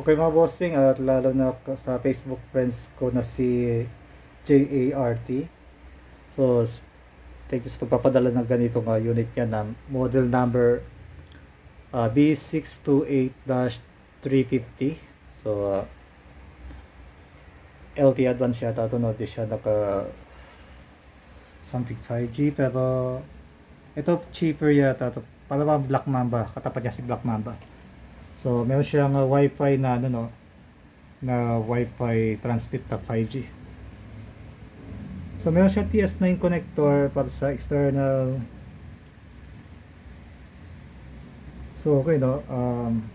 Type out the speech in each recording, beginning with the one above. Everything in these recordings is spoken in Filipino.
Okay mga bossing, at lalo na sa Facebook friends ko na si JART. So, thank you sa pagpapadala ng ganitong unit niya na model number B628-350. So, LT Advance yata ito, no? Di siya naka something 5G, pero ito cheaper yata ito. Para ba Black Mamba, katapat niya si Black Mamba. So, meron siyang Wi-Fi na ano, no? Na Wi-Fi transmit na 5G. So meron siya TS9 connector para sa external. So okay, no.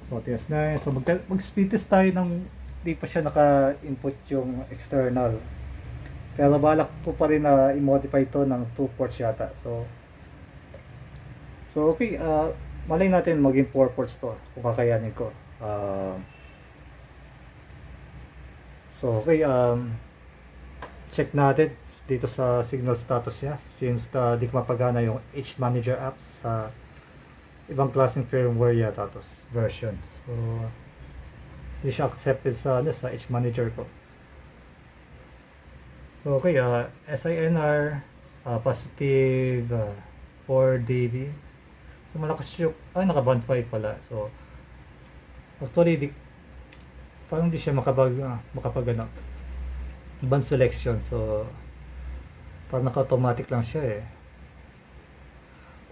So TS9. So mag-speed test tayo ng di pa siya naka-input yung external. Pero balak ko pa rin na i-modify ito ng 2 ports yata. So okay, malay natin maging 4 ports to kung kakayanin ko. So okay, check natin dito sa signal status niya since di ko mapagana yung H Manager apps sa ibang klaseng firmware yata tapos version. So hindi siya accepted sa sa H Manager ko. So okay, SINR positive 4 dB. So malakas yung naka band 5 pala. So actually parang hindi siya makapag band selection. So parang naka-automatic lang siya eh.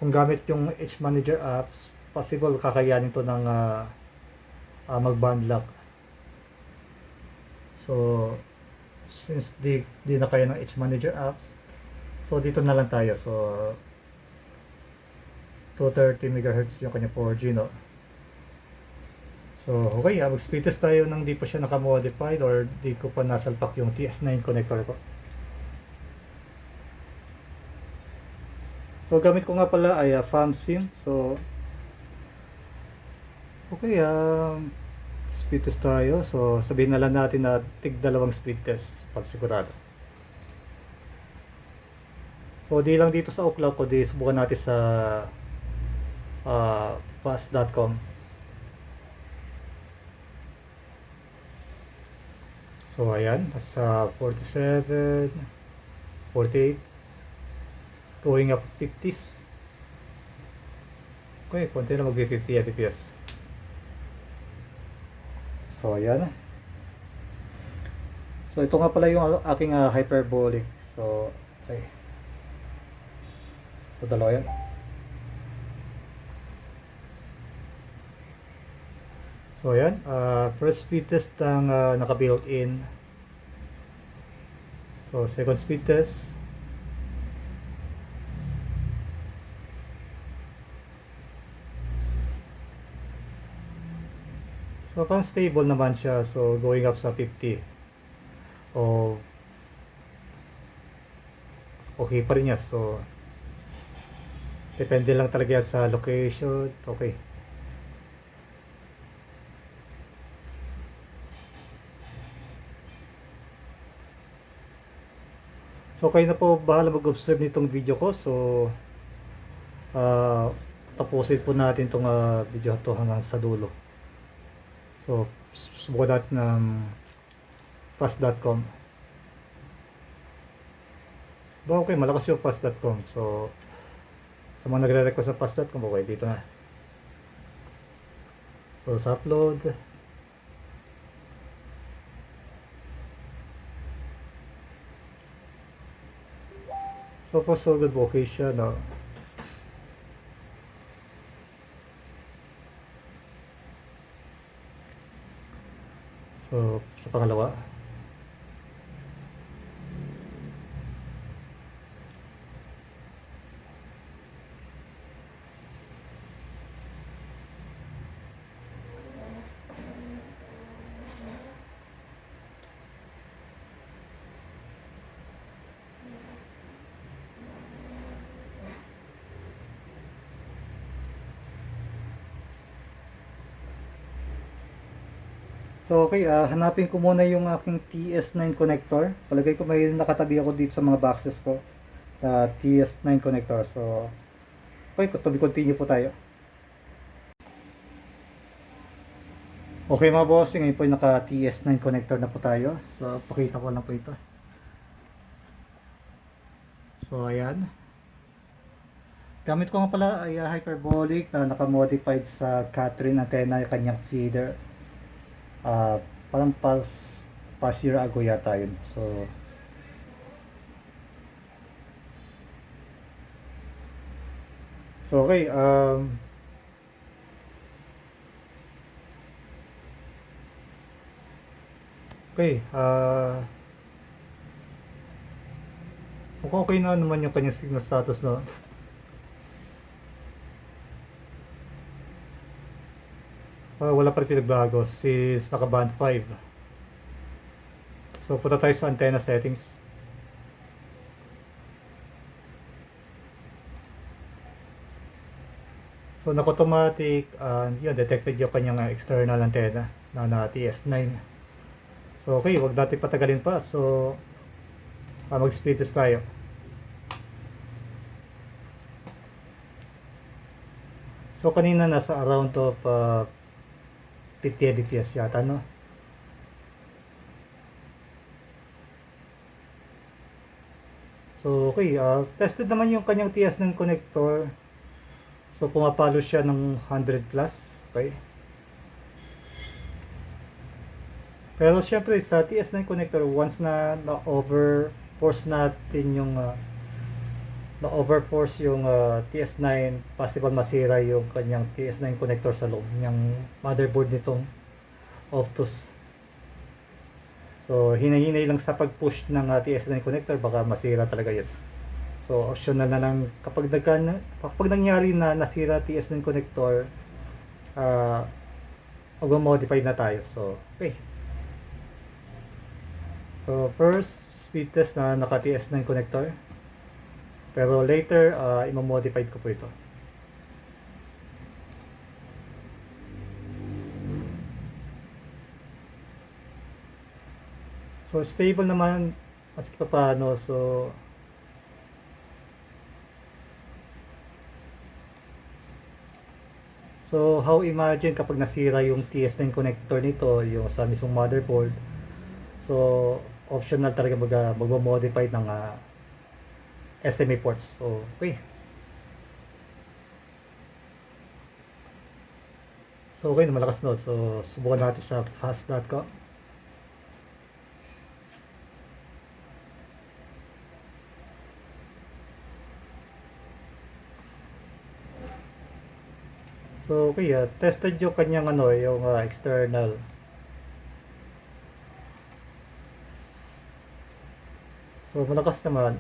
Kung gamit yung H Manager apps, possible kakayanin to ng mag-band lock. So since di na kaya ng H Manager apps, so dito na lang tayo. So 230 MHz yung kanya 4G, no? So okay, mag-speed test tayo nang di pa siya naka-modified or di ko pa nasalpak yung TS9 connector ko. So gamit ko nga pala ay FAMSIM. So okay, speed test tayo. So sabihin na lang natin na tig dalawang speed test pag sigurado. So di lang dito sa Oklaw ko, di subukan natin sa fast.com. So ayan, nasa 47, 48, going up 50s. Okay, konti na mag-50 fps. So ayan. So ito nga pala yung aking hyperbolic. So okay. So dalawa yan. So ayan, first speed test ang naka-built in. So second speed test. So parang stable naman siya. So going up sa 50. Oh, okay pa rin niya. So depende lang talaga sa location. Okay. So kayo na po bahala mag-observe nitong video ko. So tapusin po natin itong video to hanggang sa dulo. So subukan natin ng fast.com. Okay, malakas yung fast.com. So sa mga nagre-request sa fast.com, okay, dito na. So sa upload, so far so good, okay siya, no? So sa pangalawa, so okay, hanapin ko muna yung aking TS9 connector. Palagay ko may nakatabi ako dito sa mga boxes ko sa TS9 connector. So okay, to be continue po tayo. Okay mga bossing, ngayon po naka TS9 connector na po tayo. So, pakita ko lang po ito. So, ayan. Gamit ko nga pala ay hyperbolic na naka-modified sa Catherine antenna yung kanyang feeder. Parang past year ago yata yun. So okay, mukhang okay na naman yung kanyang signal status na. Wala pa rin pinagbago since naka band 5. So punta tayo sa antenna settings. So naka-automatic, yun, detected yung kanyang external antenna na TS9. So okay, wag natin patagalin pa. So mag-speed test tayo. So kanina nasa around of 50 Mbps yata, no? So okay, tested naman yung kanyang TS9 connector. So pumapalo siya ng 100 plus. Okay. Pero syempre sa TS9 connector, once na na-overforce natin yung na-overforce yung TS9, possible masira yung kanyang TS9 connector sa loob ng motherboard nitong Optus. So hinay-hinay lang sa pag-push ng TS9 connector, baka masira talaga yun. So optional na lang kapag nangyari na nasira TS9 connector, mag-modify na tayo. So okay. So first speed test na naka TS9 connector. Pero later i-modify ko po ito. So stable naman maski pa paano. So how imagine kapag nasira yung TS9 connector nito, yung sa mismong motherboard. So optional talaga mag-modify ng SMA ports. So okay. So okay, malakas node. So subukan natin sa fast.com. So okay, tested yung kanyang yung external. So malakas naman.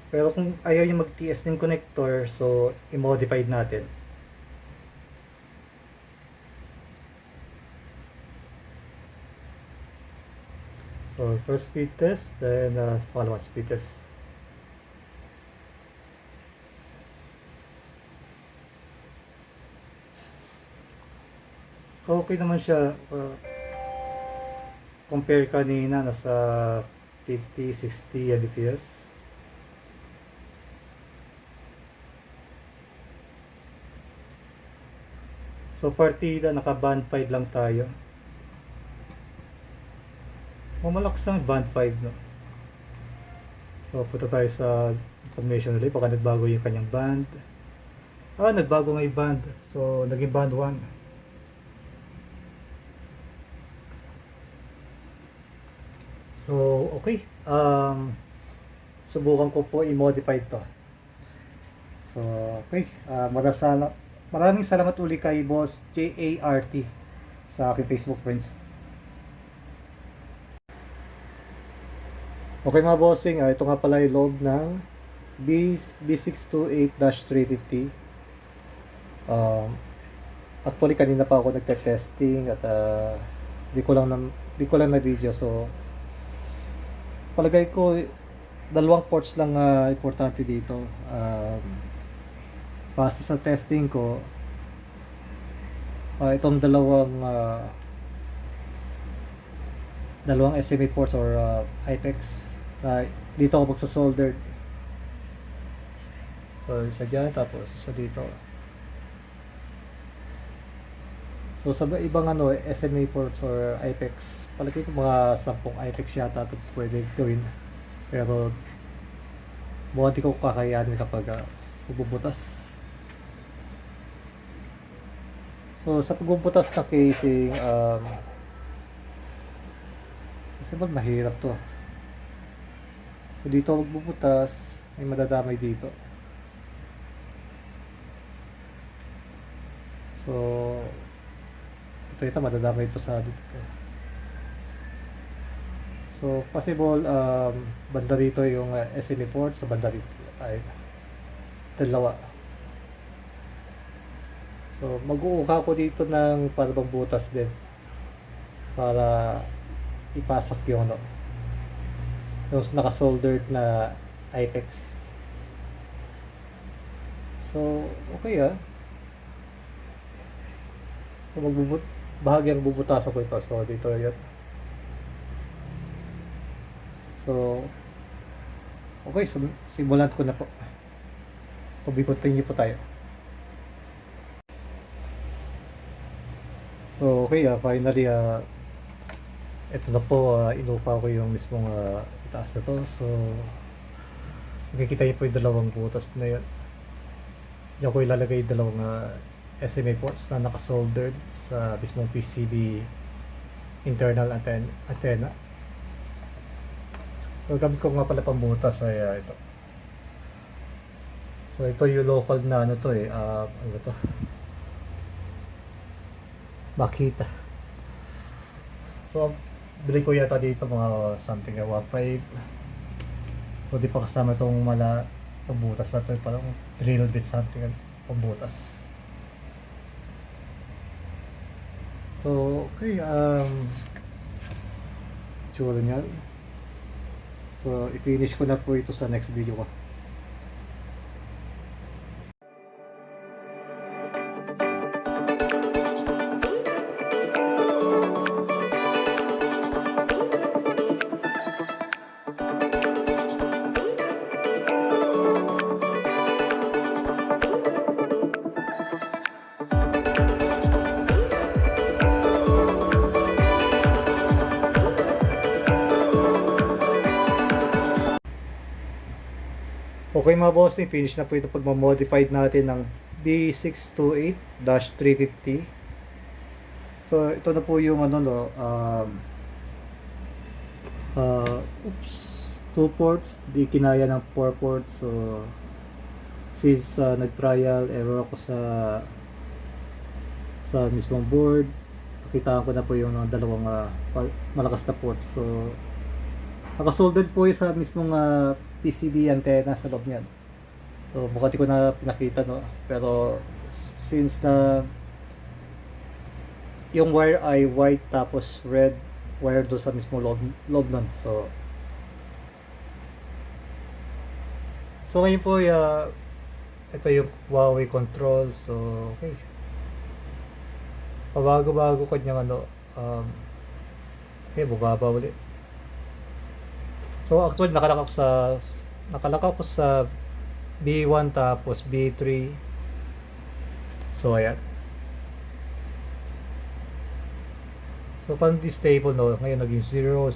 Pero kung ayaw niya mag-TS ng connector, so i-modified natin. So first speed test, then follow speed test. So okay naman siya. Compare kanina, nasa 50-60 Mbps. So partida, naka band 5 lang tayo. Malakas ang band 5, no? So punta tayo sa information ulit, baka nagbago yung kanyang band. Nagbago nga yung band. So naging band 1. So okay, subukan ko po i-modify ito. So okay, maraming salamat uli kay Boss JART sa aking Facebook friends. Okay mga bossing, ito nga pala yung loob ng B628-350. Actually kanina pa ako nagte-testing at di ko lang na video. So palagay ko dalawang ports lang importante dito. Base sa testing ko, itong dalawang dalawang SMA ports or IPEX. Dito ako magsosolder. So isa dyan, tapos isa dito. So sa ibang SMA ports or IPEX, palagi ko mga 10 IPEX yata ito pwede gawin. Pero mukhang di ko kakayanin kapag bubutas. So sa pagbubutas ng casing, kasi mahirap to. So dito magbubutas, may madadamay dito. So ito madadamay ito sa dito. So possible banda dito yung SMA port, sa banda dito ay dalawa. So mag-uuka ko dito ng parang butas din para ipasak yung yung naka-soldered na IPEX. So okay So bahagyang bubutasan ko ito. So dito yun. So okay, so simulan ko na po. Continue po tayo. So okay, finally ito na po, inupa ko yung mismong itaas na to. So makikita niyo po yung dalawang butas na yun. Diyan ko ilalagay yung dalawang SMA ports na naka-soldered sa mismong PCB internal antenna. So gamit ko nga pala pambutas ay ito. So ito yung local na ano to Makita. So bili ko yata dito mga something 1.5. So di pa kasama itong butas na to, parang drill bit something pambutas. So okay, tsura niya. So i-finish ko na po ito sa next video ko. Okay mga bossing, finish na po ito pagmamodified natin ng B628-350. So ito na po yung 2 ports, di kinaya ng 4 ports. So since nag-trial error ako sa mismong board, nakitaan ko na po yung dalawang malakas na ports. So nakasoldered po yung sa mismong PCB antenna sa loob niyan. So mukha di ko na pinakita pero since na yung wire ay white tapos red wire do sa mismo loob nun. So ngayon po ito yung Huawei control. So okay, pabago-bago ko niyang bubaba ulit. So actually nakalakaw ko sa B1 tapos B3. So ayan. So parang stable ngayon naging 0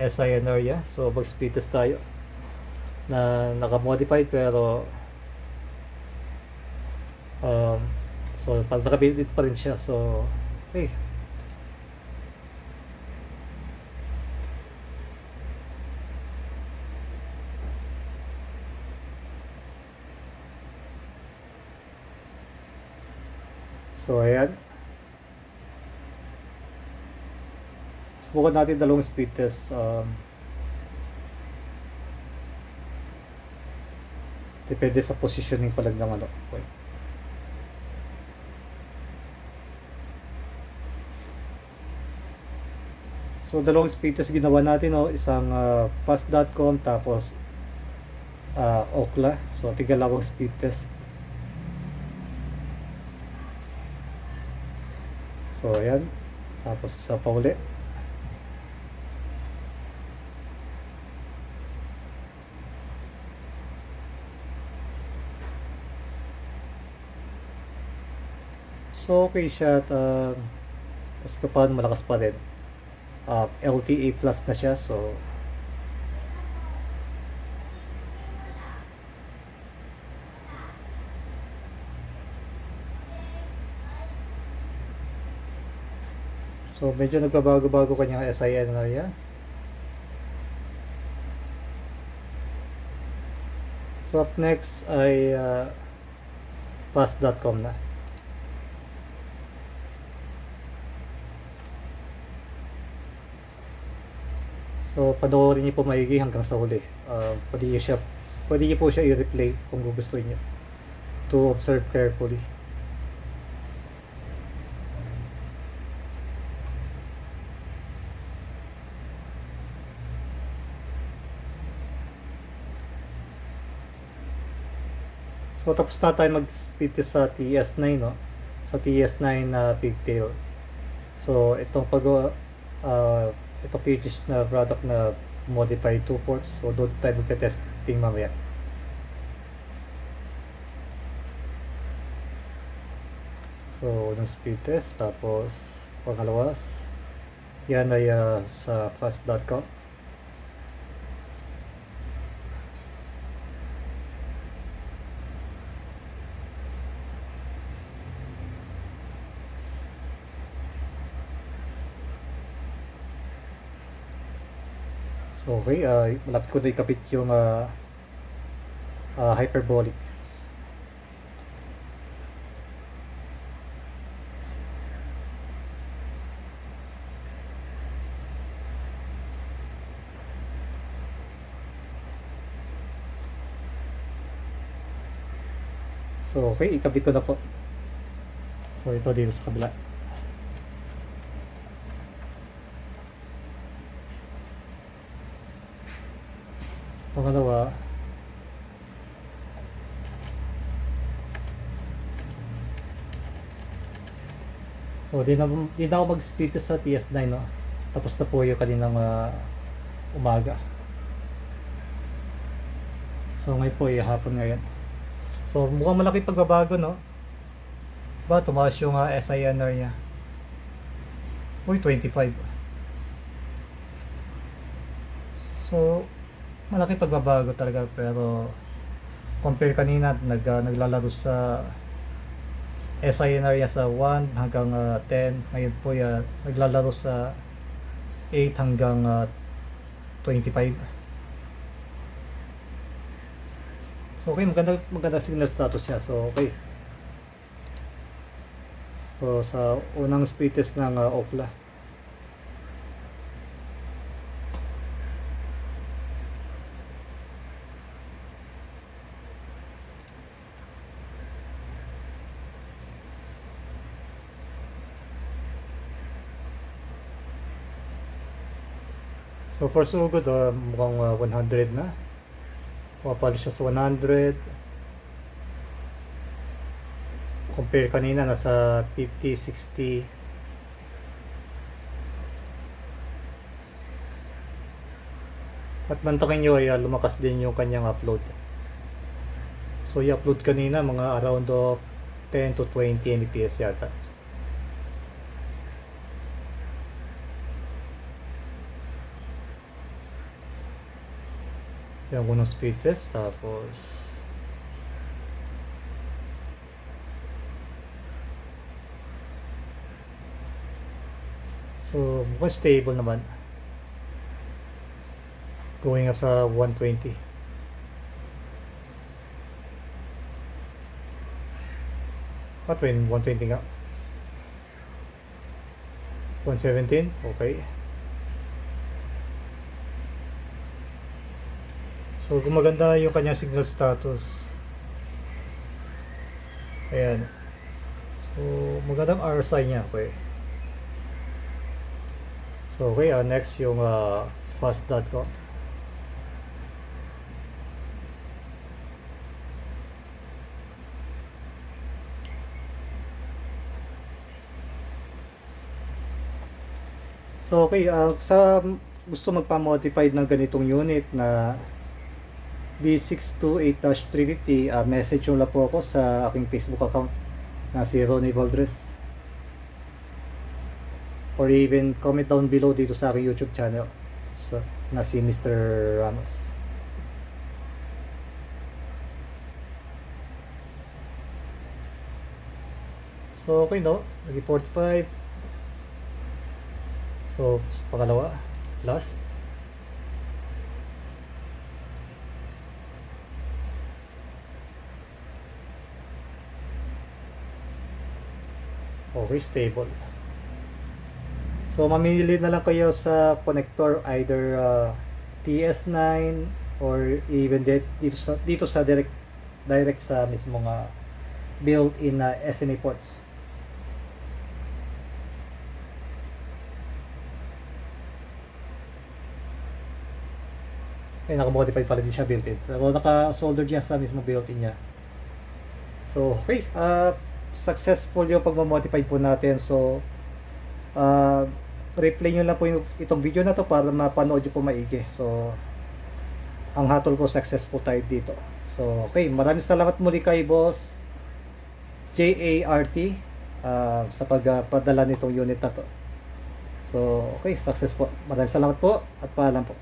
SINR ya. So mag speed test tayo na naka-modified pero so parang nakabilit pa rin siya. So okay. So ayan. Subukan natin dalawang speed test. Depende sa positioning palag ng okay. So dalawang speed test ginawa natin isang fast.com tapos Ookla. So tigalawang speed test. So ayan, tapos isa pa uli. So okay siya at kasi paano malakas pa rin. LTA plus na siya, so medyo nagbabago-bago kanyang SIN area. So up next ay fast.com na. So panoorin niyo po maigi hanggang sa huli. Pwede niyo po siya i-replay kung gusto niyo to observe carefully. So tapos na tayo mag-speed test sa TS9, no? Sa TS9 na pigtail. So itong ito features na product na modified 2 ports. So doon tayo magte-testing mamaya. So unang speed test, tapos pangalawa yan ay sa fast.com. So okay, malapit ko na ikapit yung hyperbolic. So okay, ikabit ko na po. So ito dito sa kabila. Pangalawa, so di na ako mag-speed test sa TS9, no? Tapos na po yung kaninang umaga. So ngayon po hapon ngayon. So mukhang malaki pagbabago, no? Ba, tumaas yung SINR niya. Uy, 25. So malaki pagbabago talaga, pero compare kanina naglalaro sa SINR niya sa 1 hanggang 10. Ngayon po naglalaro sa 8 hanggang 25. So okay, maganda signal status niya. So okay. So sa unang speed test ng Ookla. So for so good, mukhang 100 na. Pumapalo siya sa 100. Compare kanina nasa 50, 60. At mantakin nyo ay lumakas din yung kanyang upload. So i-upload kanina mga around 10 to 20 Mbps yata. Yan unang speed test, tapos so mukhang stable naman, going up sa 120. At 120 nga, 117. Okay, so gumaganda yung kanyang signal status. Ayan, so magandang RSI niya. Okay, so okay, next yung fast.com. So okay, sa gusto magpa-modified ng ganitong unit na B628-350, message nyo lang po ako sa aking Facebook account na si Ronnie Valdres. or even comment down below dito sa aking YouTube channel na si Mr. Ramos. So okay, no, naging 45. So pangalawa, last. Okay, stable. So mamili na lang kayo sa connector, either TS9 or even dito sa direct sa mismong built-in na SMA ports. Ay, naka-modified pala din siya built-in. Pero naka-solder diyan sa mismo built-in niya. So, okay. Successful yung pag-modify po natin. So, replay nyo lang po itong video na to para mapanood nyo po maigi. So, ang hatol ko, successful tayo dito. So, okay. Maraming salamat muli kay Boss JART sa pagpadala nitong unit na to. So, okay. Success po. Maraming salamat po at paalam po.